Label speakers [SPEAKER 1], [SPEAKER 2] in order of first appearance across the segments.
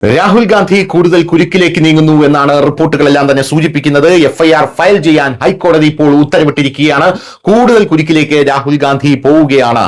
[SPEAKER 1] രാഹുൽ ഗാന്ധി കൂടുതൽ കുരുക്കിലേക്ക് നീങ്ങുന്നു എന്നാണ് റിപ്പോർട്ടുകളെല്ലാം തന്നെ സൂചിപ്പിക്കുന്നത്. എഫ്ഐആർ ഫയൽ ചെയ്യാൻ ഹൈക്കോടതി ഇപ്പോൾ ഉത്തരവിട്ടിരിക്കുകയാണ്. കൂടുതൽ കുരുക്കിലേക്ക് രാഹുൽ ഗാന്ധി പോവുകയാണ്.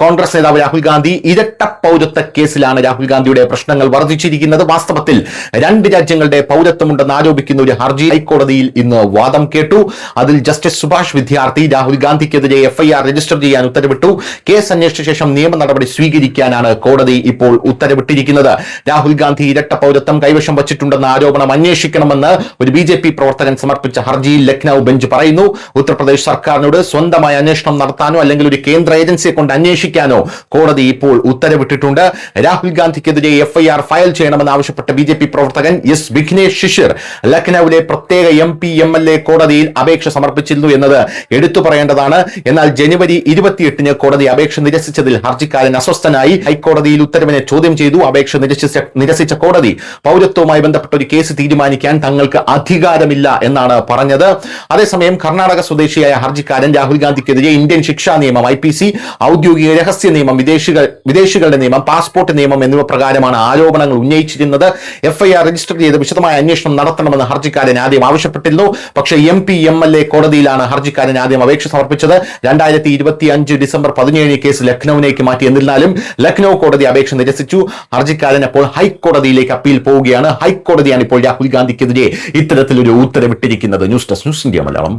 [SPEAKER 1] കോൺഗ്രസ് നേതാവ് രാഹുൽ ഗാന്ധി ഇരട്ട പൗരത്വ കേസിലാണ് രാഹുൽ ഗാന്ധിയുടെ പ്രശ്നങ്ങൾ വർദ്ധിച്ചിരിക്കുന്നത്. വാസ്തവത്തിൽ രണ്ട് രാജ്യങ്ങളുടെ പൗരത്വമുണ്ടെന്ന് ആരോപിക്കുന്ന ഒരു ഹർജി ഹൈക്കോടതിയിൽ ഇന്ന് വാദം കേട്ടു. അതിൽ ജസ്റ്റിസ് സുഭാഷ് വിദ്യാർത്ഥി രാഹുൽ ഗാന്ധിക്കെതിരെ എഫ്ഐആർ രജിസ്റ്റർ ചെയ്യാൻ ഉത്തരവിട്ടു. കേസ് അന്വേഷിച്ച ശേഷം നിയമ നടപടി സ്വീകരിക്കാനാണ് കോടതി ഇപ്പോൾ ഉത്തരവിട്ടിരിക്കുന്നത്. രാഹുൽ ഗാന്ധി ഇരട്ട പൗരത്വം കൈവശം വച്ചിട്ടുണ്ടെന്ന ആരോപണം അന്വേഷിക്കണമെന്ന് ഒരു ബി.ജെ.പി. പ്രവർത്തകൻ സമർപ്പിച്ച ഹർജിയിൽ ലക്നൌ ബെഞ്ച് പറയുന്നു. ഉത്തർപ്രദേശ് സർക്കാരിനോട് സ്വന്തമായി അന്വേഷണം നടത്താനോ അല്ലെങ്കിൽ ഒരു കേന്ദ്ര ഏജൻസിയെ കൊണ്ട് അന്വേഷിക്കാനോ കോടതി ഇപ്പോൾ ഉത്തരവിട്ടിട്ടുണ്ട്. രാഹുൽ ഗാന്ധിക്കെതിരെ എഫ്ഐആർ ഫയൽ ചെയ്യണമെന്ന് ആവശ്യപ്പെട്ട ബി.ജെ.പി. പ്രവർത്തകൻ എസ് വിഘ്നേഷ് ശിശിർ ലക്നൌവിലെ പ്രത്യേക എം.എൽ.എ. കോടതിയിൽ അപേക്ഷ സമർപ്പിച്ചിരുന്നു എന്നത് എടുത്തു പറയേണ്ടതാണ്. എന്നാൽ ജനുവരി 28-ന് കോടതി അപേക്ഷ നിരസിച്ചതിൽ ഹർജിക്കാരൻ അസ്വസ്ഥനായി. ഹൈക്കോടതിയിൽ ഉത്തരവിനെ ചോദ്യം ചെയ്തു. അപേക്ഷ നിരസിച്ച കോടതി പൗരത്വവുമായി ബന്ധപ്പെട്ട ഒരു കേസ് തീരുമാനിക്കാൻ തങ്ങൾക്ക് അധികാരമില്ല എന്നാണ് പറഞ്ഞത്. അതേസമയം കർണാടക സ്വദേശിയായ ഹർജിക്കാരൻ രാഹുൽ ഗാന്ധിക്കെതിരെ ഇന്ത്യൻ ശിക്ഷാ നിയമം, IPC, ഔദ്യോഗിക രഹസ്യ നിയമം, വിദേശികളുടെ നിയമം, പാസ്പോർട്ട് നിയമം എന്നിവ പ്രകാരമാണ് ആരോപണങ്ങൾ ഉന്നയിച്ചിരുന്നത്. എഫ്ഐആർ രജിസ്റ്റർ ചെയ്ത് വിശദമായ അന്വേഷണം നടത്തണമെന്ന് ഹർജിക്കാരൻ ആദ്യം ആവശ്യപ്പെട്ടിരുന്നു. പക്ഷേ MLA കോടതിയിലാണ് ഹർജിക്കാരൻ ആദ്യം അപേക്ഷ സമർപ്പിച്ചത്. 2025 ഡിസംബർ 17 കേസ് ലക്നൌവിലേക്ക് മാറ്റി. എന്നിരുന്നാലും ലക്നൌ കോടതി അപേക്ഷ നിരസിച്ചു. ഹർജിക്കാരൻ അപ്പോൾ ഹൈക്കോടതിയിലേക്ക് അപ്പീൽ പോവുകയാണ്. ഹൈക്കോടതിയാണ് ഇപ്പോൾ രാഹുൽ ഗാന്ധിക്കെതിരെ ഇത്തരത്തിലൊരു ഉത്തരവിട്ടിരിക്കുന്നത്. News desk, news India Malayalam.